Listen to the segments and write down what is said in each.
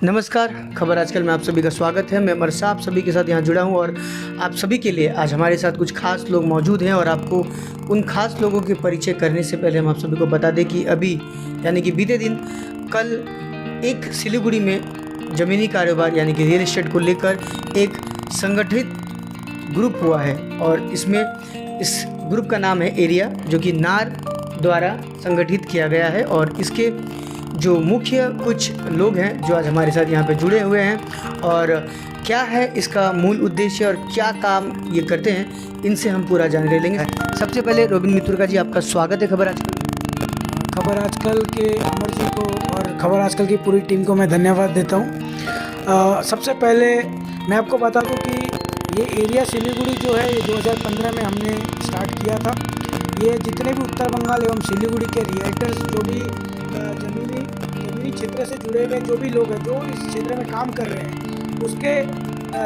नमस्कार, खबर आजकल में आप सभी का स्वागत है। मैं मरसा आप सभी के साथ यहाँ जुड़ा हूँ और आप सभी के लिए आज हमारे साथ कुछ खास लोग मौजूद हैं और आपको उन खास लोगों के परिचय करने से पहले हम आप सभी को बता दें कि अभी यानी कि बीते दिन कल एक सिलीगुड़ी में ज़मीनी कारोबार यानी कि रियल एस्टेट को लेकर एक संगठित ग्रुप हुआ है और इसमें इस ग्रुप का नाम है एरिया, जो कि नार द्वारा संगठित किया गया है। और इसके जो मुख्य कुछ लोग हैं जो आज हमारे साथ यहाँ पे जुड़े हुए हैं और क्या है इसका मूल उद्देश्य और क्या काम ये करते हैं, इनसे हम पूरा जानकारी लेंगे। सबसे पहले रोबिन मित्तुरका जी, आपका स्वागत है खबर आजकल। खबर आजकल के अमर जी को और खबर आजकल की पूरी टीम को मैं धन्यवाद देता हूँ। सबसे पहले मैं आपको बता दूँ कि ये एरिया सिलीगुड़ी जो है ये 2015 में हमने स्टार्ट किया था। ये जितने भी उत्तर बंगाल एवं सिलीगुड़ी के रियल्टर्स जो भी जमीनी क्षेत्र से जुड़े हुए जो भी लोग हैं जो इस क्षेत्र में काम कर रहे हैं, उसके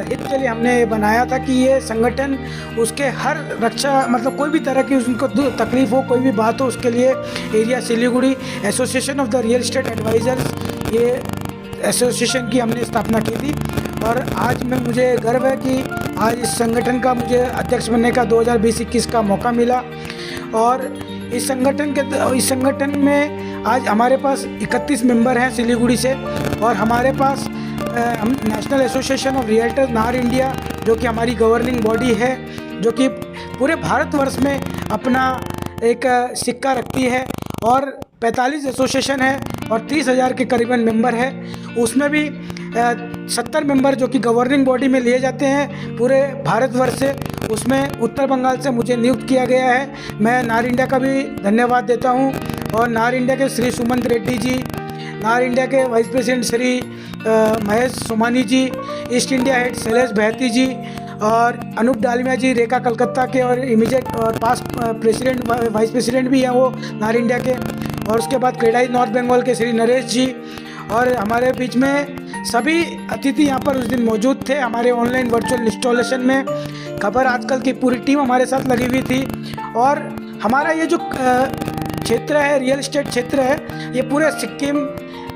हित के लिए हमने बनाया था कि ये संगठन उसके हर रक्षा मतलब कोई भी तरह की उनको तकलीफ हो, कोई भी बात हो, उसके लिए area Siliguri association of the real estate advisers, ये एसोसिएशन की हमने स्थापना की थी। और आज मुझे गर्व है कि आज इस संगठन का मुझे अध्यक्ष बनने का 2020-21 का मौका मिला। और इस संगठन में आज हमारे पास 31 मेंबर हैं सिलीगुड़ी से और हमारे पास हम नेशनल एसोसिएशन ऑफ रियल्टर्स नार इंडिया, जो कि हमारी गवर्निंग बॉडी है, जो कि पूरे भारतवर्ष में अपना एक सिक्का रखती है। और 45 एसोसिएशन है और 30,000 के करीबन मेंबर है। उसमें भी 70 मेंबर जो कि गवर्निंग बॉडी में लिए जाते हैं पूरे भारतवर्ष से, उसमें उत्तर बंगाल से मुझे नियुक्त किया गया है। मैं नार इंडिया का भी धन्यवाद देता हूं। और नार इंडिया के श्री सुमंत रेड्डी जी, नार इंडिया के वाइस प्रेसिडेंट श्री महेश सोमानी जी, ईस्ट इंडिया हेड शैलेश बहती जी और अनूप डालमिया जी, रेखा कलकत्ता के और इमीडिएट और पास्ट प्रेसिडेंट वाइस प्रेसिडेंट भी हैं वो नार इंडिया के। और उसके बाद क्रेडाई नॉर्थ बंगाल के श्री नरेश जी। और हमारे बीच में सभी अतिथि यहाँ पर उस दिन मौजूद थे हमारे ऑनलाइन वर्चुअल इंस्टॉलेशन में। खबर आजकल की पूरी टीम हमारे साथ लगी हुई थी। और हमारा ये जो क्षेत्र है, रियल एस्टेट क्षेत्र है, ये पूरे सिक्किम,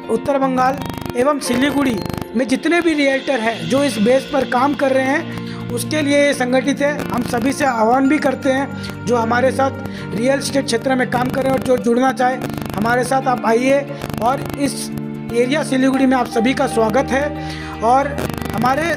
उत्तर बंगाल एवं सिलीगुड़ी में जितने भी रियल्टर हैं जो इस बेस पर काम कर रहे हैं, उसके लिए ये संगठित है। हम सभी से आह्वान भी करते हैं जो हमारे साथ रियल एस्टेट क्षेत्र में काम कर रहे हैं और जो जुड़ना चाहे हमारे साथ, आप आइए। और इस एरिया सिलीगुड़ी में आप सभी का स्वागत है। और हमारे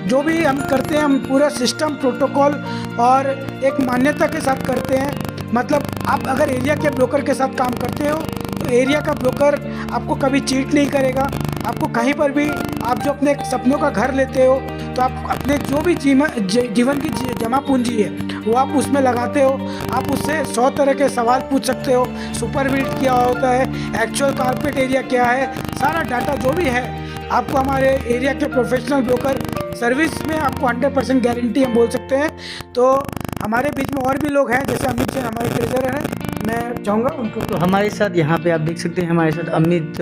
जो भी हम करते हैं, हम पूरा सिस्टम, प्रोटोकॉल और एक मान्यता के साथ करते हैं। मतलब आप अगर एरिया के ब्रोकर के साथ काम करते हो तो एरिया का ब्रोकर आपको कभी चीट नहीं करेगा। आपको कहीं पर भी, आप जो अपने सपनों का घर लेते हो तो आप अपने जो भी जीवन की जमा पूंजी है वो आप उसमें लगाते हो। आप उससे 100 तरह के सवाल पूछ सकते हो। सुपर बिल्ड क्या होता है, एक्चुअल कारपेट एरिया क्या है, सारा डाटा जो भी है आपको हमारे एरिया के प्रोफेशनल ब्रोकर सर्विस में आपको 100% गारंटी हम बोल सकते हैं। तो हमारे बीच में और भी लोग हैं, जैसे अमित जैन हमारे ट्रेजरर हैं, मैं चाहूँगा उनको। तो हमारे साथ यहाँ पे आप देख सकते हैं हमारे साथ अमित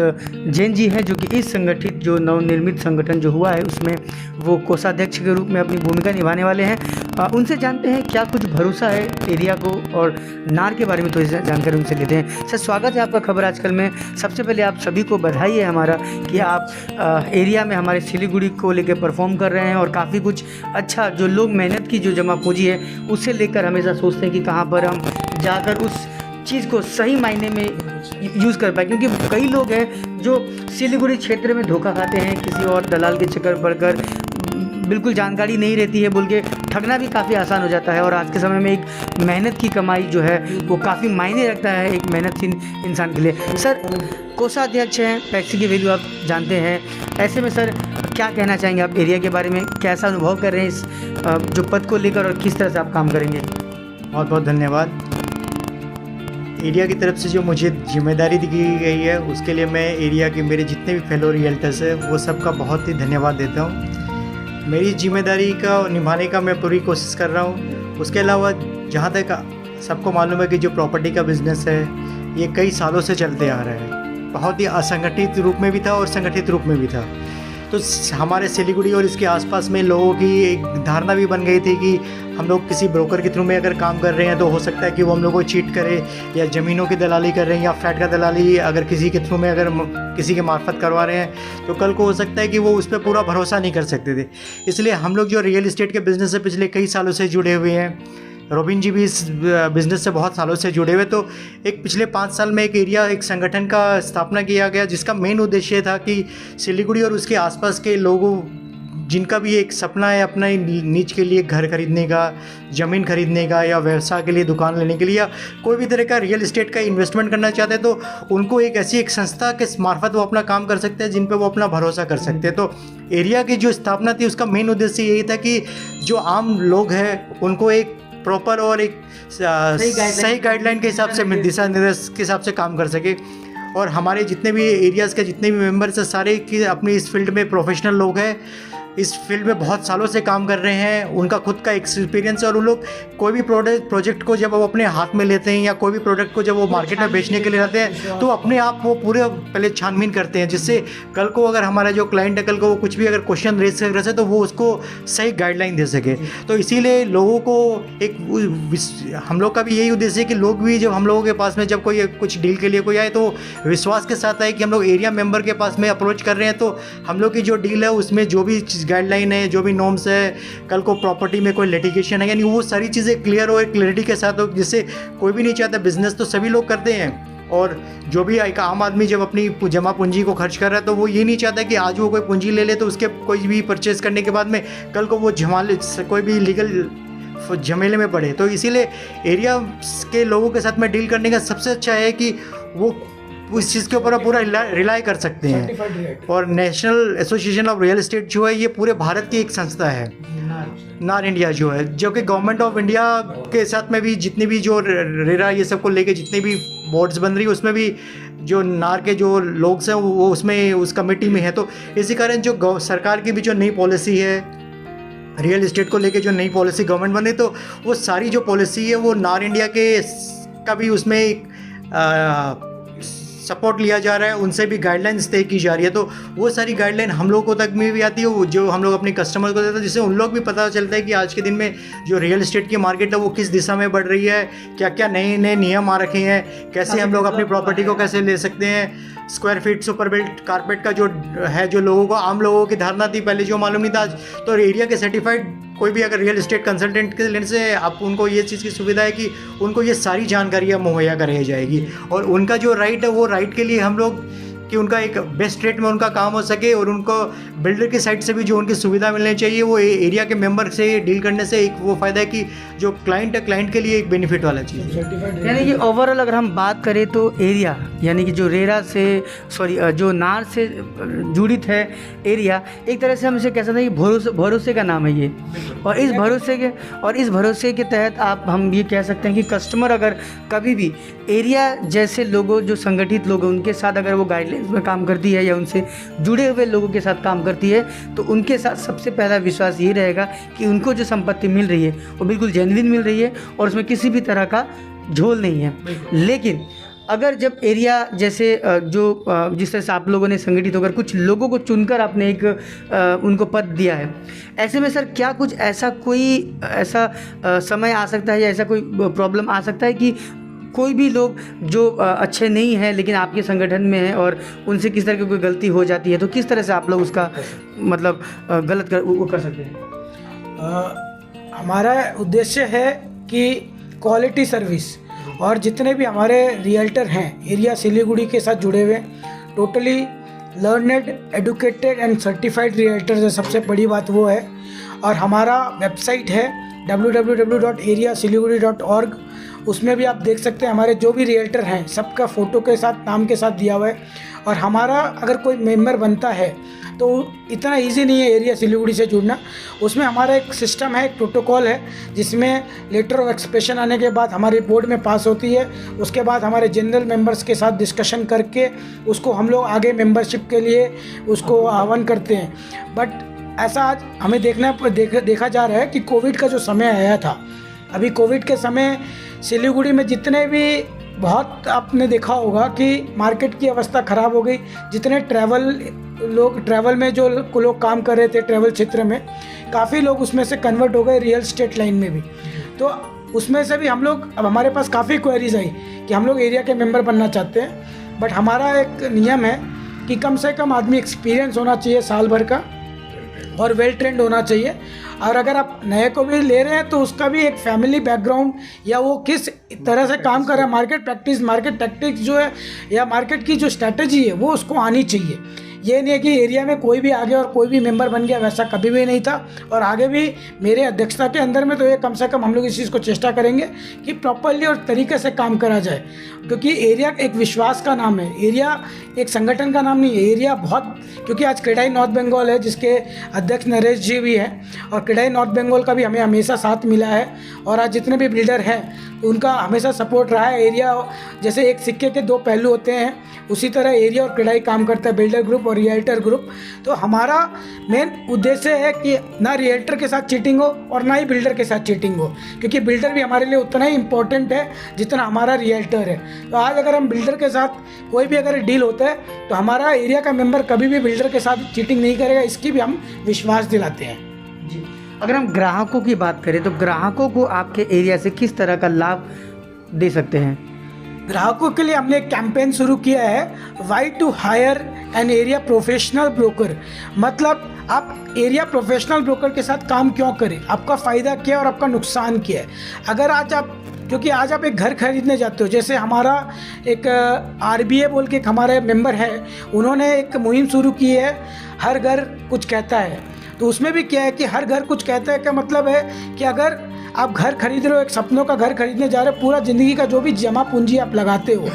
जैन जी हैं, जो कि इस संगठित जो नवनिर्मित संगठन जो हुआ है उसमें वो कोषाध्यक्ष के रूप में अपनी भूमिका निभाने वाले हैं। उनसे जानते हैं क्या कुछ भरोसा है एरिया को और नार के बारे में, तो जानकारी उनसे लेते हैं। सर, स्वागत है आपका खबर आजकल में। सबसे पहले आप सभी को बधाई है हमारा कि आप एरिया में हमारे सिलीगुड़ी को लेकर परफॉर्म कर रहे हैं और काफ़ी कुछ अच्छा, जो लोग मेहनत की जो जमा पूंजी है उससे लेकर हमेशा सोचते हैं कि कहाँ पर हम जाकर उस चीज़ को सही मायने में यूज़ कर पाए। क्योंकि कई लोग हैं जो सिलीगुड़ी क्षेत्र में धोखा खाते हैं, किसी और दलाल के चक्कर पड़कर, बिल्कुल जानकारी नहीं रहती है बोल के ठगना भी काफ़ी आसान हो जाता है। और आज के समय में एक मेहनत की कमाई जो है वो काफ़ी मायने रखता है एक मेहनतशील इंसान के लिए। सर, कोषाध्यक्ष हैं, पैसे की वैल्यू आप जानते हैं। ऐसे में सर क्या कहना चाहेंगे आप एरिया के बारे में, कैसा अनुभव कर रहे हैं इस जो पद को लेकर और किस तरह से आप काम करेंगे? बहुत बहुत धन्यवाद। एरिया की तरफ से जो मुझे जिम्मेदारी दी गई है उसके लिए मैं एरिया के मेरे जितने भी फेलो रियल्टर्स हैं वो सबका बहुत ही धन्यवाद देता हूँ। मेरी जिम्मेदारी का निभाने का मैं पूरी कोशिश कर रहा हूँ। उसके अलावा जहाँ तक सबको मालूम है कि जो प्रॉपर्टी का बिज़नेस है ये कई सालों से चलते आ रहा है। बहुत ही असंगठित रूप में भी था और संगठित रूप में भी था। तो हमारे सिलीगुड़ी और इसके आसपास में लोगों की एक धारणा भी बन गई थी कि हम लोग किसी ब्रोकर के थ्रू में अगर काम कर रहे हैं तो हो सकता है कि वो हम लोग को चीट करे, या ज़मीनों की दलाली कर रहे हैं या फ्लैट का दलाली अगर किसी के थ्रू में अगर किसी के मार्फत करवा रहे हैं तो कल को हो सकता है कि वो उस पर पूरा भरोसा नहीं कर सकते थे। इसलिए हम लोग जो रियल इस्टेट के बिज़नेस से पिछले कई सालों से जुड़े हुए हैं, रोबिन जी भी इस बिज़नेस से बहुत सालों से जुड़े हुए, तो एक पिछले 5 साल में एक संगठन का स्थापना किया गया जिसका मेन उद्देश्य था कि सिलीगुड़ी और उसके आसपास के लोगों जिनका भी एक सपना है अपना नीच के लिए घर खरीदने का, ज़मीन खरीदने का, या व्यवसाय के लिए दुकान लेने के लिए, या कोई भी तरह का रियल इस्टेट का इन्वेस्टमेंट करना चाहते हैं, तो उनको एक ऐसी एक संस्था के मार्फत वो अपना काम कर सकते हैं जिन पे वो अपना भरोसा कर सकते हैं। तो एरिया की जो स्थापना थी उसका मेन उद्देश्य यही था कि जो आम लोग हैं उनको एक प्रॉपर और एक सही गाइडलाइन के हिसाब से, दिशा निर्देश के हिसाब से काम कर सके। और हमारे जितने भी एरियाज़ के जितने भी मेंबर्स हैं सारे की अपनी इस फील्ड में प्रोफेशनल लोग हैं, इस फील्ड में बहुत सालों से काम कर रहे हैं, उनका खुद का एक्सपीरियंस है। और उन लोग कोई भी प्रोजेक्ट को जब वो अपने हाथ में लेते हैं या कोई भी प्रोडक्ट को जब वो मार्केट में बेचने के लिए आते हैं तो अपने आप वो पूरे पहले छानबीन करते हैं, जिससे कल को अगर हमारा जो क्लाइंट है कल को वो कुछ भी अगर क्वेश्चन रेज कर रहे तो वो उसको सही गाइडलाइन दे सके। तो इसीलिए लोगों को हम लोग का भी यही उद्देश्य है कि लोग भी जब हम लोगों के पास में जब कोई कुछ डील के लिए कोई आए तो विश्वास के साथ आए कि हम लोग एरिया मेंबर के पास में अप्रोच कर रहे हैं, तो हम लोग की जो डील है उसमें जो भी गाइडलाइन है, जो भी नॉर्म्स है, कल को प्रॉपर्टी में कोई लिटिगेशन है, यानी वो सारी चीज़ें क्लियर हो, क्लैरिटी के साथ हो, जिससे कोई भी नहीं चाहता। बिजनेस तो सभी लोग करते हैं, और जो भी एक आम आदमी जब अपनी जमा पूंजी को खर्च कर रहा है तो वो ये नहीं चाहता कि आज वो कोई पूंजी ले ले तो उसके कोई भी परचेज करने के बाद में कल को वो कोई भी लीगल झमेले में पड़े। तो इसीलिए एरिया के लोगों के साथ में डील करने का सबसे अच्छा है कि वो उस चीज़ के ऊपर पूरा रिलाई कर सकते हैं। और national association of real estate जो है ये पूरे भारत की एक संस्था है, नार इंडिया जो है, जो कि गवर्नमेंट ऑफ इंडिया के साथ में भी जितनी भी जो रेरा ये सब को लेके जितनी भी बोर्ड्स बन रही है उसमें भी जो नार के जो लोग हैं वो उसमें उस कमेटी में है। तो इसी कारण जो सरकार की भी जो नई पॉलिसी है रियल इस्टेट को लेके, जो नई पॉलिसी गवर्नमेंट बन रही, तो वो सारी जो पॉलिसी है वो नार इंडिया के का भी उसमें सपोर्ट लिया जा रहा है, उनसे भी गाइडलाइंस तय की जा रही है। तो वो सारी गाइडलाइन हम लोगों तक में भी आती है, जो हम लोग अपने कस्टमर को देते हैं, जिससे उन लोग भी पता चलता है कि आज के दिन में जो रियल इस्टेट की मार्केट है वो किस दिशा में बढ़ रही है, क्या क्या नए नए नियम आ रखे हैं, कैसे हम लोग अपनी प्रॉपर्टी को कैसे ले सकते हैं। Square feet super built carpet का जो है, जो लोगों को आम लोगों की धारणा थी पहले जो मालूम नहीं था, आज तो एरिया के सर्टिफाइड कोई भी अगर रियल इस्टेट कंसल्टेंट के लेने से आप उनको ये चीज़ की सुविधा है कि उनको ये सारी जानकारियाँ मुहैया कराई जाएगी। और उनका जो राइट है वो राइट के लिए हम लोग कि उनका एक बेस्ट रेट में उनका काम हो सके, और उनको बिल्डर की साइड से भी जो उनकी सुविधा मिलनी चाहिए वो एरिया के मेंबर से डील करने से एक वो फ़ायदा है कि जो क्लाइंट है क्लाइंट के लिए एक बेनिफिट वाला चीज़ है। यानी कि ओवरऑल अगर हम बात करें तो एरिया यानी कि जो रेरा से जो नार से जुड़ित है एरिया, एक तरह से हम इसे कह सकते हैं कि भरोसे का नाम है ये। और इस भरोसे के तहत हम ये कह सकते हैं कि कस्टमर अगर कभी भी एरिया जैसे लोगों जो संगठित लोग हैं उनके साथ अगर वो गाइडलाइंस में काम करती है या उनसे जुड़े हुए लोगों के साथ काम करती है तो उनके साथ सबसे पहला विश्वास ये रहेगा कि उनको जो संपत्ति मिल रही है वो बिल्कुल जेन्युइन मिल रही है और उसमें किसी भी तरह का झोल नहीं है। लेकिन अगर जब एरिया जैसे जिस तरह से आप लोगों ने संगठित होकर कुछ लोगों को चुनकर आपने एक उनको पद दिया है, ऐसे में सर क्या कुछ ऐसा समय आ सकता है या ऐसा कोई प्रॉब्लम आ सकता है कि कोई भी लोग जो अच्छे नहीं हैं लेकिन आपके संगठन में हैं और उनसे किस तरह की कोई गलती हो जाती है तो किस तरह से आप लोग उसका मतलब गलत कर सकते हैं? हमारा उद्देश्य है कि क्वालिटी सर्विस, और जितने भी हमारे रियल्टर हैं एरिया सिलीगुड़ी के साथ जुड़े हुए totally learned educated and certified realtors है, सबसे बड़ी बात वो है। और हमारा वेबसाइट है www.areasiliguri.org, उसमें भी आप देख सकते हैं हमारे जो भी रियल्टर हैं सबका फ़ोटो के साथ नाम के साथ दिया हुआ है। और हमारा अगर कोई मेंबर बनता है तो इतना इजी नहीं है एरिया सिलीगुड़ी से जुड़ना, उसमें हमारा एक सिस्टम है, एक प्रोटोकॉल है जिसमें लेटर ऑफ एक्सप्रेशन आने के बाद हमारी बोर्ड में पास होती है। उसके बाद हमारे जनरल मेंबर्स के साथ डिस्कशन करके उसको हम लोग आगे मेंबरशिप के लिए उसको आह्वान करते हैं। बट ऐसा आज हमें देखा जा रहा है कि कोविड का जो समय आया था, अभी कोविड के समय सिलीगुड़ी में जितने भी बहुत आपने देखा होगा कि मार्केट की अवस्था ख़राब हो गई, जितने ट्रैवल लोग ट्रैवल में जो लोग काम कर रहे थे ट्रैवल क्षेत्र में, काफ़ी लोग उसमें से कन्वर्ट हो गए रियल एस्टेट लाइन में भी। तो उसमें से भी हम लोग, अब हमारे पास काफ़ी क्वेरीज आई कि हम लोग एरिया के मेंबर बनना चाहते हैं, बट हमारा एक नियम है कि कम से कम आदमी एक्सपीरियंस होना चाहिए साल भर का और वेल ट्रेंड होना चाहिए। और अगर आप नए को भी ले रहे हैं तो उसका भी एक फैमिली बैकग्राउंड या वो किस तरह से काम कर रहा है, मार्केट टैक्टिक्स जो है या मार्केट की जो स्ट्रैटेजी है वो उसको आनी चाहिए। ये नहीं है कि एरिया में कोई भी आ गया और कोई भी मेंबर बन गया, वैसा कभी भी नहीं था। और आगे भी मेरे अध्यक्षता के अंदर में तो ये कम से कम हम लोग इस चीज़ को चेष्टा करेंगे कि प्रॉपरली और तरीके से काम करा जाए, क्योंकि एरिया एक विश्वास का नाम है, एरिया एक संगठन का नाम नहीं है। एरिया बहुत, क्योंकि आज क्रेडाई नॉर्थ बंगाल है जिसके अध्यक्ष नरेश जी भी हैं, और क्रेडाई नॉर्थ बंगाल का भी हमें हमेशा साथ मिला है, और आज जितने भी बिल्डर हैं उनका हमेशा सपोर्ट रहा है। एरिया जैसे एक सिक्के के दो पहलू होते हैं, उसी तरह एरिया और क्रेडाई काम करता है, बिल्डर ग्रुप और रियल्टर ग्रुप। तो हमारा मेन उद्देश्य है कि ना रियल्टर के साथ चीटिंग हो और ना ही बिल्डर के साथ चीटिंग हो, क्योंकि बिल्डर भी हमारे लिए उतना ही इम्पोर्टेंट है जितना हमारा रियल्टर है। तो आज अगर हम बिल्डर के साथ कोई भी अगर डील होता है तो हमारा एरिया का मेंबर कभी भी बिल्डर के साथ चीटिंग नहीं करेगा, इसकी भी हम विश्वास दिलाते हैं। जी, अगर हम ग्राहकों की बात करें तो ग्राहकों को आपके एरिया से किस तरह का लाभ दे सकते हैं? ग्राहकों के लिए हमने एक कैंपेन शुरू किया है, why to hire an area professional broker. मतलब आप एरिया प्रोफेशनल ब्रोकर के साथ काम क्यों करें, आपका फ़ायदा क्या है और आपका नुकसान क्या है। अगर आज आप, क्योंकि आज आप एक घर खरीदने जाते हो, जैसे हमारा एक RBA बोल के एक हमारे मेंबर है, उन्होंने एक मुहिम शुरू की है, हर घर कुछ कहता है। तो उसमें भी क्या है कि हर घर कुछ कहता है का मतलब है कि अगर आप घर खरीद रहे हो, एक सपनों का घर खरीदने जा रहे हो, पूरा ज़िंदगी का जो भी जमा पूंजी आप लगाते हो,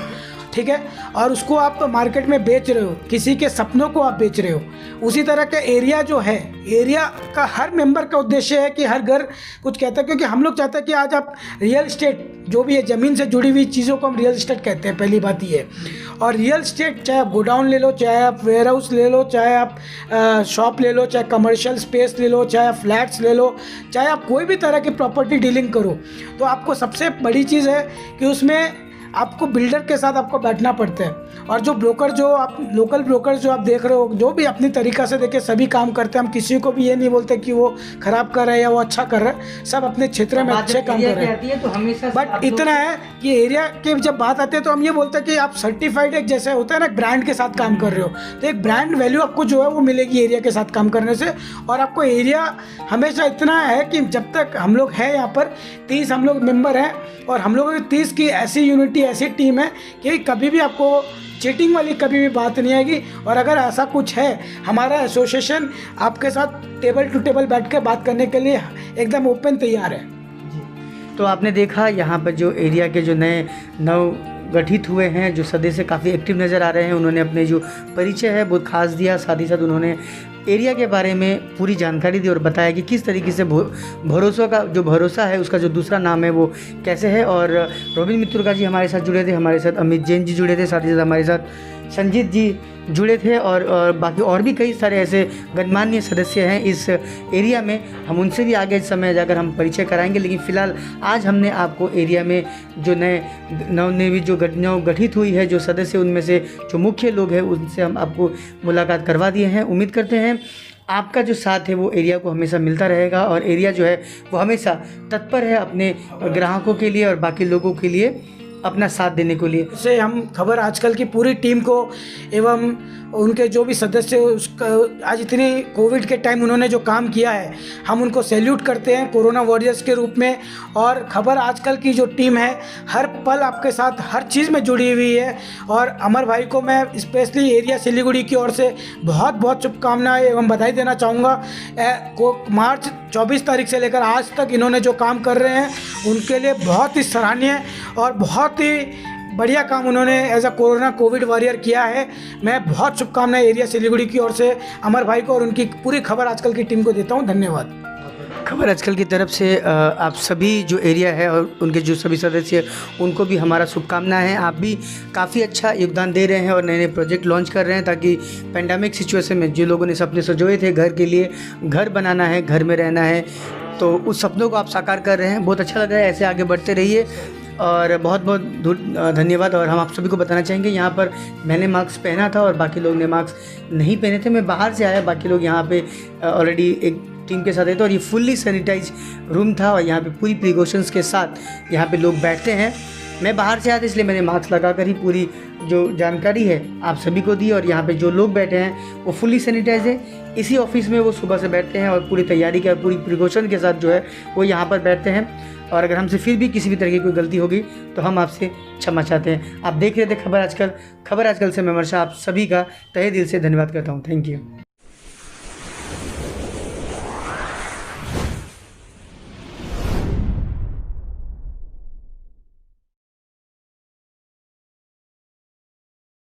ठीक है, और उसको आप मार्केट में बेच रहे हो, किसी के सपनों को आप बेच रहे हो। उसी तरह का एरिया जो है, एरिया का हर मेंबर का उद्देश्य है कि हर घर कुछ कहता है, क्योंकि हम लोग चाहते हैं कि आज आप रियल एस्टेट जो भी है, ज़मीन से जुड़ी हुई चीज़ों को हम रियल एस्टेट कहते हैं, पहली बात ये है। और रियल एस्टेट चाहे आप गोडाउन ले लो, चाहे आप वेयर हाउस ले लो, चाहे आप शॉप ले लो, चाहे कमर्शियल स्पेस ले लो, चाहे आप फ्लैट्स ले लो, चाहे आप कोई भी तरह की प्रॉपर्टी डीलिंग करो, तो आपको सबसे बड़ी चीज़ है कि उसमें आपको बिल्डर के साथ आपको बैठना पड़ता है। और जो ब्रोकर, जो आप लोकल ब्रोकर जो आप देख रहे हो, जो भी अपनी तरीक़ा से देखे सभी काम करते हैं, हम किसी को भी ये नहीं बोलते कि वो ख़राब कर रहा है या वो अच्छा कर रहा है, सब अपने क्षेत्र में अच्छे काम कर रहे हैं। तो हमेशा बट इतना है कि एरिया के जब बात आती है तो हम ये बोलते हैं कि आप सर्टिफाइड एक जैसे होता है ना, ब्रांड के साथ काम कर रहे हो, तो एक ब्रांड वैल्यू आपको जो है वो मिलेगी एरिया के साथ काम करने से। और आपको एरिया हमेशा इतना है कि जब तक हम लोग हैं यहाँ पर 30 हम लोग मेंबर हैं, और हम लोगों की 30 की ऐसी यूनिटी, ऐसी टीम है कि कभी भी आपको चीटिंग वाली कभी भी बात नहीं आएगी। और अगर ऐसा कुछ है, हमारा एसोसिएशन आपके साथ टेबल टू टेबल बैठ कर बात करने के लिए एकदम ओपन तैयार है। तो आपने देखा यहाँ पर जो एरिया के जो नए नव गठित हुए हैं, जो सदस्य काफ़ी एक्टिव नज़र आ रहे हैं, उन्होंने अपने जो परिचय है बहुत खास दिया, साथ ही साथ उन्होंने एरिया के बारे में पूरी जानकारी दी और बताया कि किस तरीके से भरोसा का जो भरोसा है उसका जो दूसरा नाम है वो कैसे है। और रोबिन मित्रुका जी हमारे साथ जुड़े थे, हमारे साथ अमित जैन जी जुड़े थे, साथ ही साथ हमारे साथ संजीत जी जुड़े थे, और बाकी और भी कई सारे ऐसे गणमान्य सदस्य हैं इस एरिया में। हम उनसे भी आगे समय जाकर हम परिचय कराएंगे, लेकिन फ़िलहाल आज हमने आपको एरिया में जो नए नवनिर्मित जो गठित हुई है जो सदस्य, उनमें से जो मुख्य लोग हैं उनसे हम आपको मुलाकात करवा दिए हैं। उम्मीद करते हैं आपका जो साथ है वो एरिया को हमेशा मिलता रहेगा, और एरिया जो है वो हमेशा तत्पर है अपने ग्राहकों के लिए और बाकी लोगों के लिए अपना साथ देने के लिए। से हम खबर आजकल की पूरी टीम को एवं उनके जो भी सदस्य उसका आज इतनी कोविड के टाइम उन्होंने जो काम किया है, हम उनको सैल्यूट करते हैं कोरोना वॉरियर्स के रूप में। और खबर आजकल की जो टीम है हर पल आपके साथ हर चीज़ में जुड़ी हुई है। और अमर भाई को मैं स्पेशली एरिया सिलीगुड़ी की ओर से बहुत बहुत शुभकामनाएं एवं बधाई देना चाहूँगा। मार्च 24 तारीख से लेकर आज तक इन्होंने जो काम कर रहे हैं उनके लिए बहुत ही सराहनीय और बहुत ही बढ़िया काम उन्होंने as a corona covid warrior किया है। मैं बहुत शुभकामनाएं एरिया सिलीगुड़ी की ओर से अमर भाई को और उनकी पूरी खबर आजकल की टीम को देता हूं। धन्यवाद। खबर आजकल की तरफ से आप सभी जो एरिया है और उनके जो सभी सदस्य उनको भी हमारा शुभकामनाएं हैं। आप भी काफ़ी अच्छा योगदान दे रहे हैं और नए नए प्रोजेक्ट लॉन्च कर रहे हैं, ताकि पेंडेमिक सिचुएशन में जो लोगों ने सपने सजोए थे घर के लिए, घर बनाना है, घर में रहना है, तो उस सपनों को आप साकार कर रहे हैं। बहुत अच्छा लग रहा है, ऐसे आगे बढ़ते रहिए। और बहुत बहुत धन्यवाद। और हम आप सभी को बताना चाहेंगे, यहाँ पर मैंने मास्क पहना था और बाकी लोग ने मास्क नहीं पहने थे। मैं बाहर से आया, बाकी लोग यहाँ पे ऑलरेडी एक टीम के साथ थे, और ये फुल्ली सैनिटाइज रूम था और यहाँ पे पूरी प्रिकॉशंस के साथ यहाँ पे लोग बैठते हैं। मैं बाहर से आया था, इसलिए मैंने मास्क लगाकर ही पूरी जो जानकारी है आप सभी को दी। और यहाँ पे जो लोग बैठे हैं वो फुल्ली सैनिटाइज है। इसी ऑफिस में वो सुबह से बैठते हैं और पूरी तैयारी के और पूरी प्रिकॉशन के साथ जो है वो यहाँ पर बैठते हैं। और अगर हमसे फिर भी किसी भी तरह की कोई गलती होगी तो हम आपसे क्षमा चाहते हैं। आप देख रहे थे खबर आजकल से मैं मर्शा आप सभी का तहे दिल से धन्यवाद करता हूँ। Thank you.